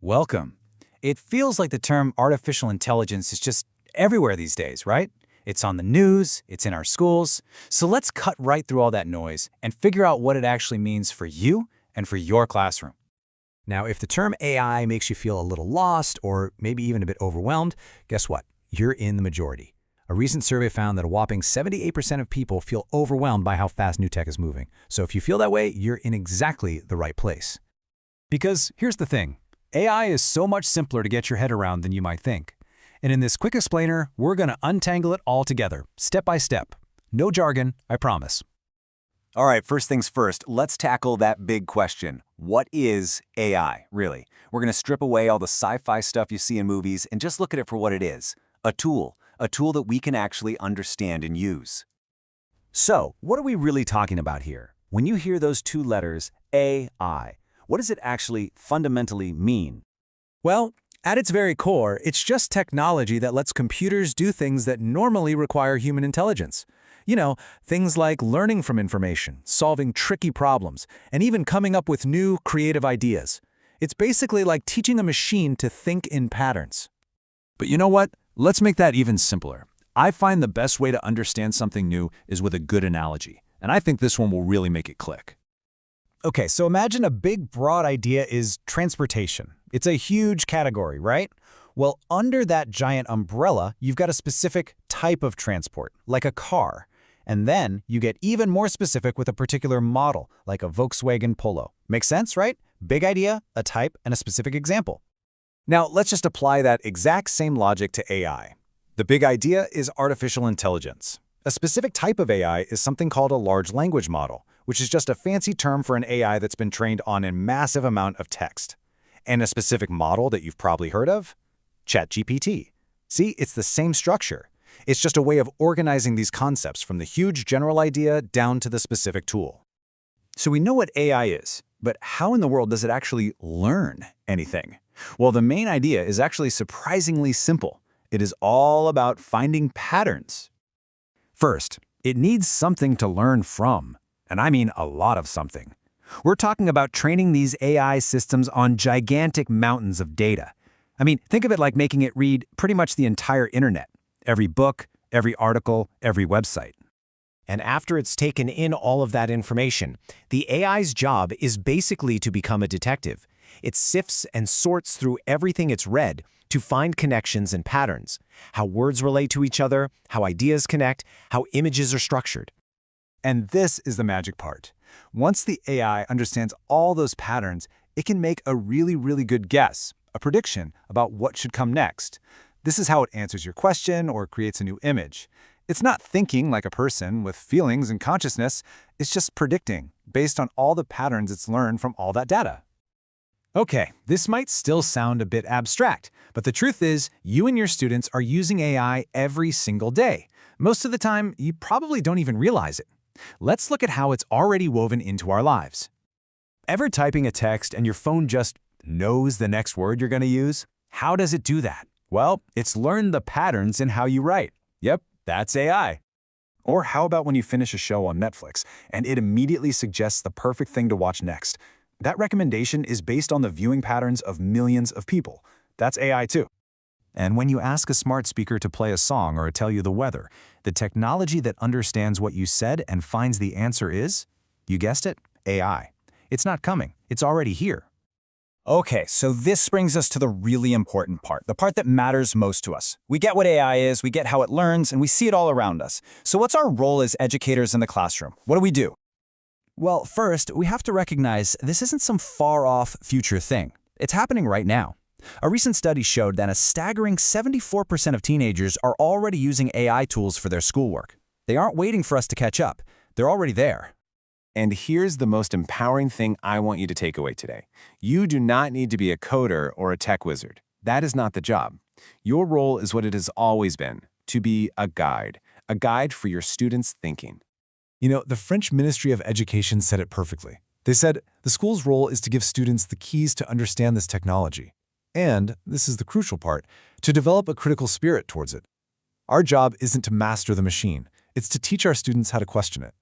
Welcome. It feels like the term artificial intelligence is just everywhere these days, right? It's on the news, it's in our schools. So let's cut right through all that noise and figure out what it actually means for you and for your classroom. Now, if the term AI makes you feel a little lost or maybe even a bit overwhelmed, guess what? You're in the majority. A recent survey found that a whopping 78% of people feel overwhelmed by how fast new tech is moving. So if you feel that way, you're in exactly the right place. Because here's the thing, AI is so much simpler to get your head around than you might think. And in this quick explainer, we're going to untangle it all together, step by step. No jargon, I promise. All right, first things first, let's tackle that big question. What is AI, really? We're going to strip away all the sci-fi stuff you see in movies and just look at it for what it is. A tool that we can actually understand and use. So, what are we really talking about here? When you hear those two letters, AI, what does it actually fundamentally mean? Well, at its very core, it's just technology that lets computers do things that normally require human intelligence. You know, things like learning from information, solving tricky problems, and even coming up with new, creative ideas. It's basically like teaching a machine to think in patterns. But you know what? Let's make that even simpler. I find the best way to understand something new is with a good analogy, and I think this one will really make it click. Okay, so imagine a big, broad idea is transportation. It's a huge category, right? Well, under that giant umbrella, you've got a specific type of transport, like a car. And then you get even more specific with a particular model, like a Volkswagen Polo. Makes sense, right? Big idea, a type, and a specific example. Now, let's just apply that exact same logic to AI. The big idea is artificial intelligence. A specific type of AI is something called a large language model, which is just a fancy term for an AI that's been trained on a massive amount of text. And a specific model that you've probably heard of? ChatGPT. See, it's the same structure. It's just a way of organizing these concepts from the huge general idea down to the specific tool. So we know what AI is, but how in the world does it actually learn anything? Well, the main idea is actually surprisingly simple. It is all about finding patterns. First, it needs something to learn from, and I mean a lot of something. We're talking about training these AI systems on gigantic mountains of data. I mean, think of it like making it read pretty much the entire internet. Every book, every article, every website. And after it's taken in all of that information, the AI's job is basically to become a detective. It sifts and sorts through everything it's read to find connections and patterns, how words relate to each other, how ideas connect, how images are structured. And this is the magic part. Once the AI understands all those patterns, it can make a really good guess, a prediction about what should come next. This is how it answers your question or creates a new image. It's not thinking like a person with feelings and consciousness, it's just predicting based on all the patterns it's learned from all that data. Okay, this might still sound a bit abstract, but the truth is, you and your students are using AI every single day. Most of the time, you probably don't even realize it. Let's look at how it's already woven into our lives. Ever typing a text and your phone just knows the next word you're going to use? How does it do that? Well, it's learned the patterns in how you write. Yep, that's AI. Or how about when you finish a show on Netflix and it immediately suggests the perfect thing to watch next? That recommendation is based on the viewing patterns of millions of people. That's AI too. And when you ask a smart speaker to play a song or tell you the weather, the technology that understands what you said and finds the answer is, you guessed it, AI. It's not coming, it's already here. Okay, so this brings us to the really important part, the part that matters most to us. We get what AI is, we get how it learns, and we see it all around us. So what's our role as educators in the classroom? What do we do? Well, first, we have to recognize this isn't some far-off future thing. It's happening right now. A recent study showed that a staggering 74% of teenagers are already using AI tools for their schoolwork. They aren't waiting for us to catch up. They're already there. And here's the most empowering thing I want you to take away today. You do not need to be a coder or a tech wizard. That is not the job. Your role is what it has always been, to be a guide for your students' thinking. You know, the French Ministry of Education said it perfectly. They said, the school's role is to give students the keys to understand this technology. And, this is the crucial part, to develop a critical spirit towards it. Our job isn't to master the machine, it's to teach our students how to question it.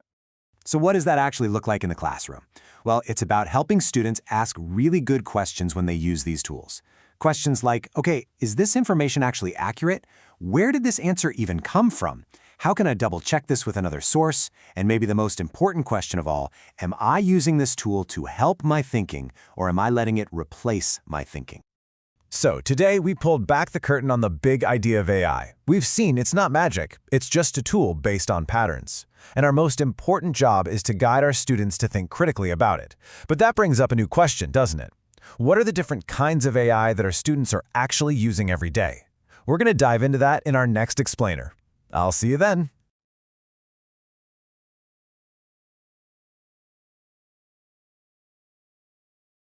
So what does that actually look like in the classroom? Well, it's about helping students ask really good questions when they use these tools. Questions like, okay, is this information actually accurate? Where did this answer even come from? How can I double check this with another source? And maybe the most important question of all, am I using this tool to help my thinking, or am I letting it replace my thinking? So today we pulled back the curtain on the big idea of AI. We've seen it's not magic, it's just a tool based on patterns. And our most important job is to guide our students to think critically about it. But that brings up a new question, doesn't it? What are the different kinds of AI that our students are actually using every day? We're going to dive into that in our next explainer. I'll see you then.